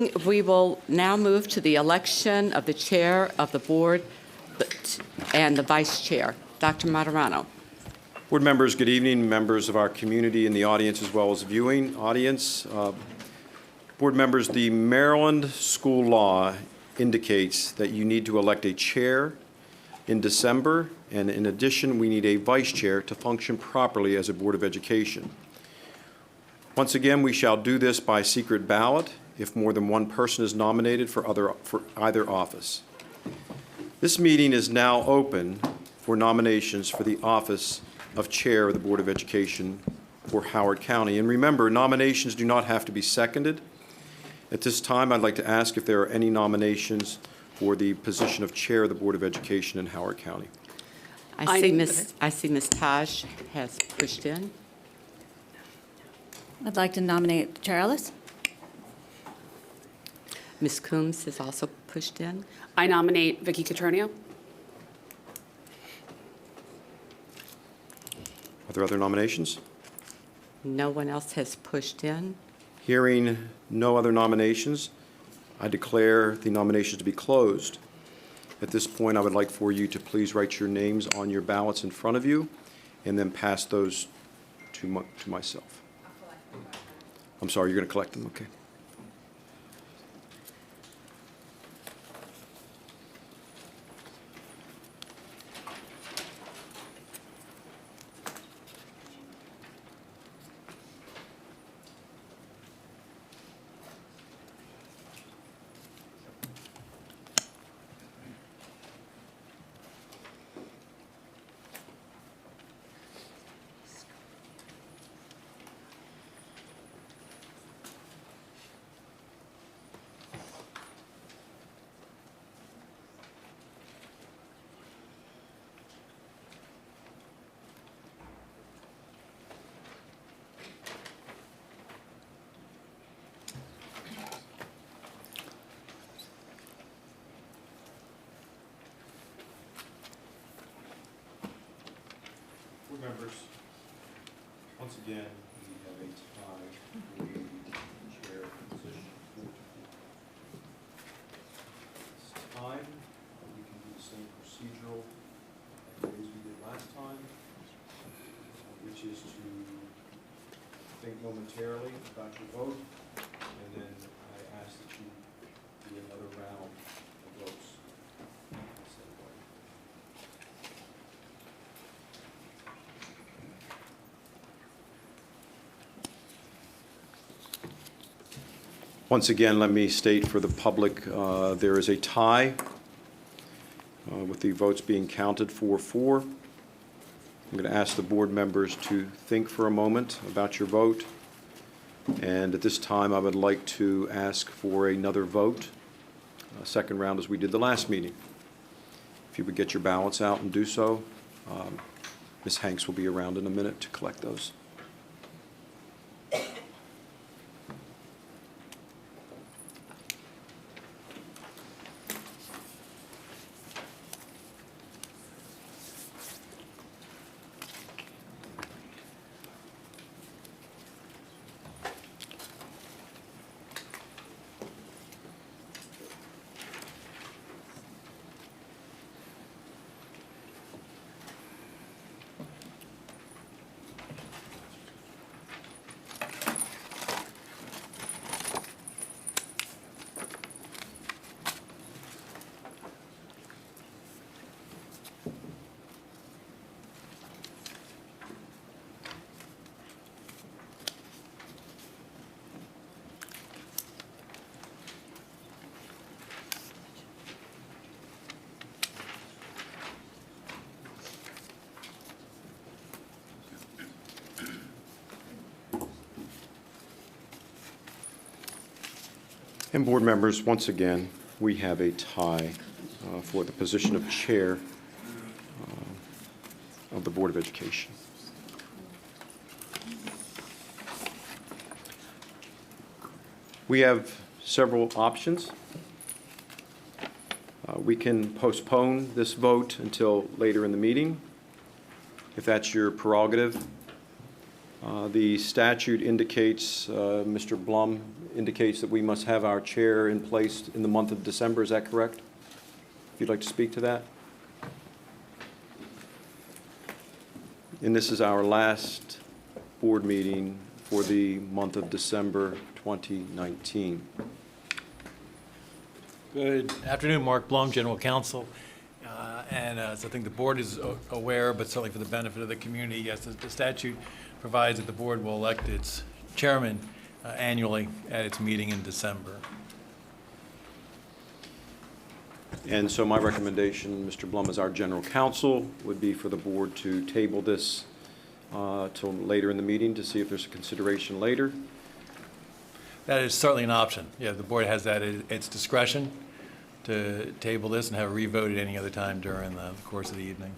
We will now move to the election of the chair of the board and the vice chair. Dr. Martirano. Board members, good evening. Members of our community in the audience as well as viewing audience. Board members, the Maryland school law indicates that you need to elect a chair in December, and in addition, we need a vice chair to function properly as a Board of Education. Once again, we shall do this by secret ballot if more than one person is nominated for either office. This meeting is now open for nominations for the office of Chair of the Board of Education for Howard County. And remember, nominations do not have to be seconded. At this time, I'd like to ask if there are any nominations for the position of Chair of the Board of Education in Howard County. I see Ms. Taj has pushed in. I'd like to nominate Chair Ellis. Ms. Coombs has also pushed in. I nominate Vicki Catronio. Are there other nominations? No one else has pushed in. Hearing no other nominations, I declare the nominations to be closed. At this point, I would like for you to please write your names on your ballots in front of you and then pass those to myself. I'm sorry, you're going to collect them, okay. Board members, once again, we have a tie for the chair position. It's time. We can do the same procedural ways we did last time, which is to think momentarily about your vote, and then I ask that you do another round of votes. Once again, let me state for the public, there is a tie with the votes being counted 4-4. I'm going to ask the board members to think for a moment about your vote. And at this time, I would like to ask for another vote, a second round as we did the last meeting. If you would get your ballots out and do so, Ms. Hanks will be around in a minute to collect those. And board members, once again, we have a tie for the position of chair of the Board of Education. We have several options. We can postpone this vote until later in the meeting, if that's your prerogative. The statute indicates, Mr. Blum, indicates that we must have our chair in place in the month of December. Is that correct? If you'd like to speak to that. And this is our last board meeting for the month of December 2019. Good afternoon, Mark Blum, General Counsel. And as I think the board is aware, but certainly for the benefit of the community, yes, the statute provides that the board will elect its chairman annually at its meeting in December. And so my recommendation, Mr. Blum, as our general counsel, would be for the board to table this till later in the meeting to see if there's a consideration later. That is certainly an option. Yeah, the board has that at its discretion to table this and have it revoted any other time during the course of the evening.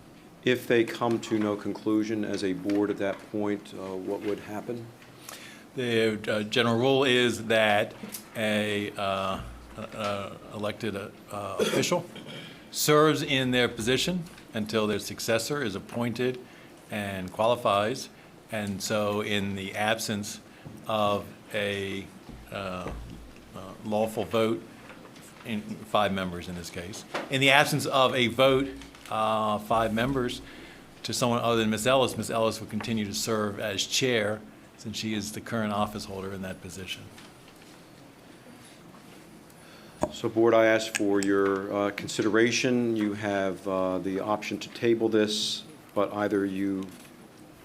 If they come to no conclusion as a board at that point, what would happen? The general rule is that a elected official serves in their position until their successor is appointed and qualifies. And so in the absence of a lawful vote, in 5 members in this case, in the absence of a vote, 5 members, to someone other than Ms. Ellis will continue to serve as chair since she is the current office holder in that position. So, board, I ask for your consideration. You have the option to table this, but either you,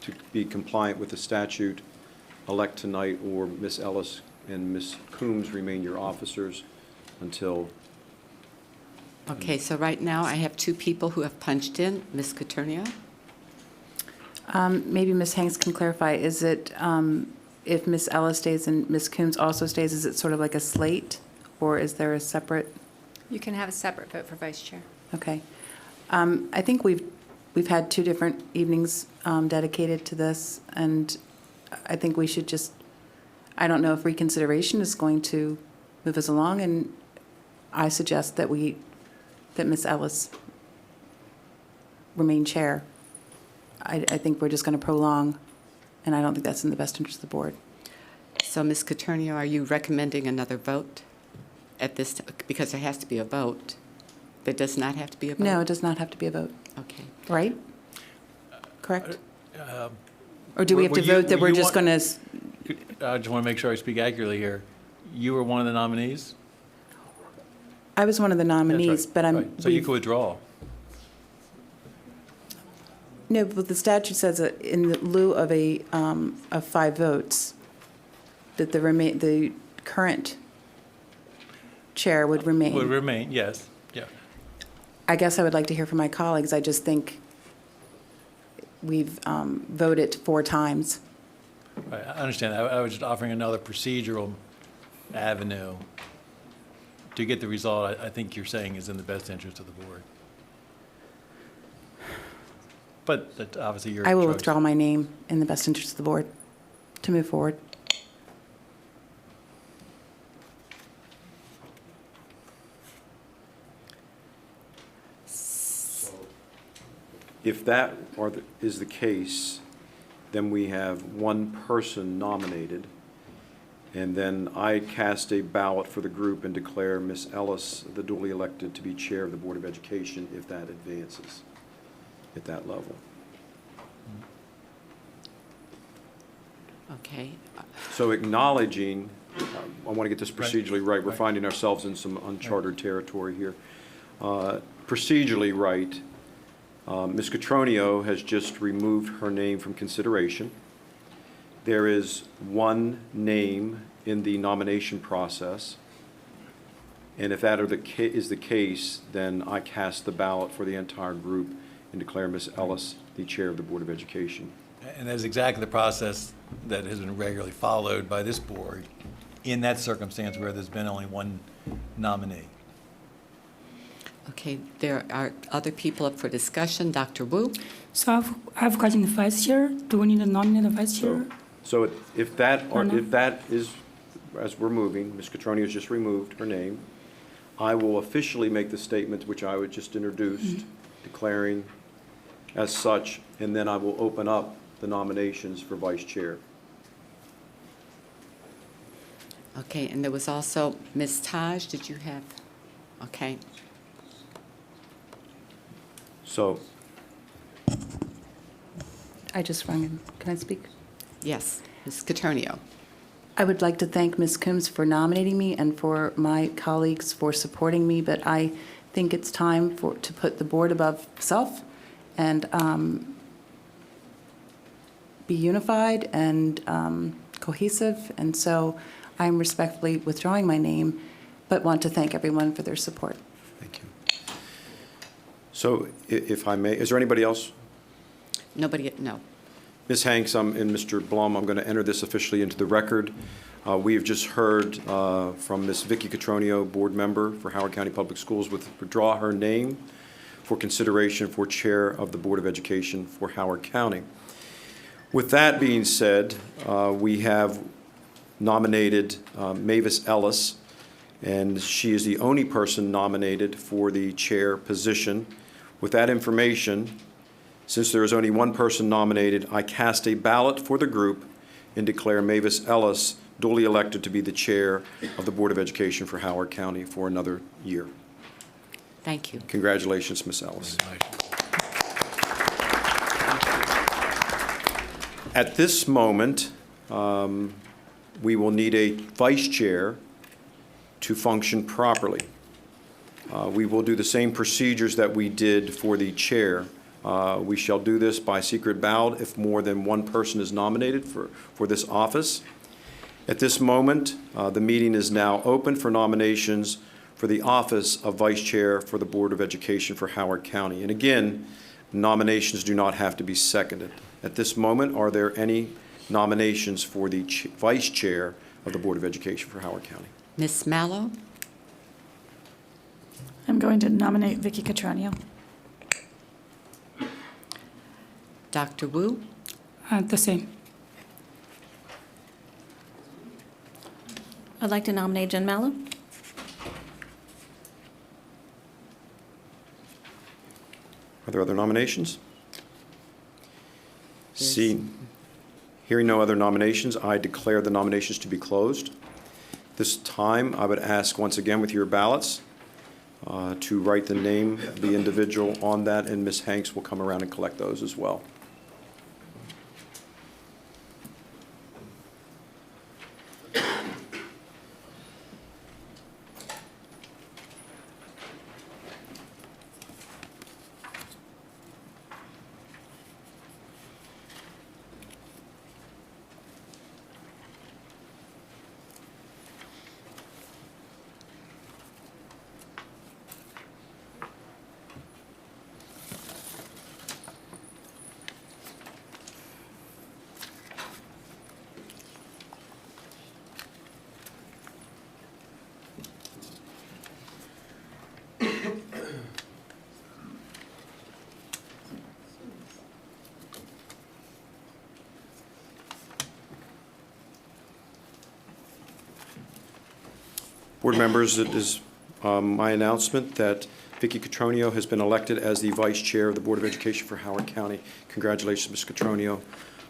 to be compliant with the statute, elect tonight, or Ms. Ellis and Ms. Coombs remain your officers until. Okay, so right now I have 2 people who have punched in. Ms. Caternio? Maybe Ms. Hanks can clarify, is it, if Ms. Ellis stays and Ms. Coombs also stays, is it sort of like a slate? Or is there a separate? You can have a separate vote for vice chair. Okay. I think we've had 2 different evenings dedicated to this, and I think we should just, I don't know if reconsideration is going to move us along, and I suggest that Ms. Ellis remain chair. I think we're just going to prolong, and I don't think that's in the best interest of the board. So, Ms. Caternio, are you recommending another vote at this, because there has to be a vote? There does not have to be a vote? No, it does not have to be a vote, Okay. right? Correct? Or do we have to vote that we're just going to? I just want to make sure I speak accurately here. You were one of the nominees? I was one of the nominees, That's right, but I'm. right. So you could withdraw. No, but the statute says that in lieu of of 5 votes, that the current chair would remain. Would remain, yes, yeah. I guess I would like to hear from my colleagues. I just think we've voted 4 times. Right, I understand. I was just offering another procedural avenue to get the result I think you're saying is in the best interest of the board. But that's obviously your choice. I will withdraw my name in the best interest of the board to move forward. If that is the case, then we have 1 person nominated, and then I cast a ballot for the group and declare Ms. Ellis, the duly elected, to be chair of the Board of Education if that advances at that level. Okay. So acknowledging, I want to get this procedurally right. We're finding ourselves in some uncharted territory here. Procedurally right, Ms. Catronio has just removed her name from consideration. There is 1 name in the nomination process, and if that is the case, then I cast the ballot for the entire group and declare Ms. Ellis the chair of the Board of Education. And that is exactly the process that has been regularly followed by this board in that circumstance where there's been only 1 nominee. Okay, there are other people up for discussion. Dr. Wu? So I have a question, the vice chair. Do we need to nominate the vice chair? So if that is, as we're moving, Ms. Catronio has just removed her name, I will officially make the statement which I would just introduced, declaring as such, and then I will open up the nominations for vice chair. Okay, and there was also Ms. Taj, did you have? Okay, So, I just rung in. Can I speak? yes, Ms. Caternio. I would like to thank Ms. Coombs for nominating me and for my colleagues for supporting me, but I think it's time to put the board above self and be unified and cohesive. And so I'm respectfully withdrawing my name, but want to thank everyone for their support. thank you. So, if I may, is there anybody else? Nobody, no. Ms. Hanks and Mr. Blum, I'm going to enter this officially into the record. We have just heard from Ms. Vicki Catronio, board member for Howard County Public Schools, withdraw her name for consideration for Chair of the Board of Education for Howard County. With that being said, we have nominated Mavis Ellis, and she is the only person nominated for the chair position. With that information, since there is only one person nominated, I cast a ballot for the group and declare Mavis Ellis duly elected to be the chair of the Board of Education for Howard County for another year. Thank you. Congratulations, Ms. Ellis. At this moment, we will need a vice chair to function properly. We will do the same procedures that we did for the chair. We shall do this by secret ballot if more than one person is nominated for this office. At this moment, the meeting is now open for nominations for the office of Vice Chair for the Board of Education for Howard County. And again, nominations do not have to be seconded. At this moment, are there any nominations for the Vice Chair of the Board of Education for Howard County? Ms. Mallow? I'm going to nominate Vicki Catronio. Dr. Wu? The same. I'd like to nominate Jen Mallow. Are there other nominations? Yes. Hearing no other nominations, I declare the nominations to be closed. This time, I would ask once again with your ballots to write the name of the individual on that, and Ms. Hanks will come around and collect those as well. Board members, it is my announcement that Vicki Catronio has been elected as the Vice Chair of the Board of Education for Howard County. Congratulations, Ms. Catronio.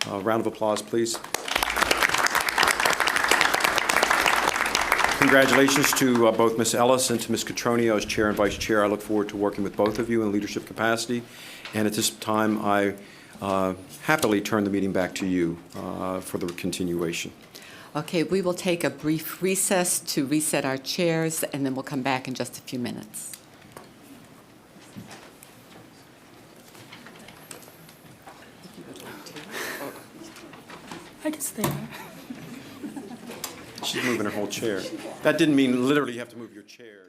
Round of applause, please. Congratulations to both Ms. Ellis and to Ms. Catronio as Chair and Vice Chair. I look forward to working with both of you in leadership capacity. And at this time, I happily turn the meeting back to you for the continuation. Okay, we will take a brief recess to reset our chairs, and then we'll come back in just a few minutes. I can stay there. She's moving her whole chair. That didn't mean literally you have to move your chair.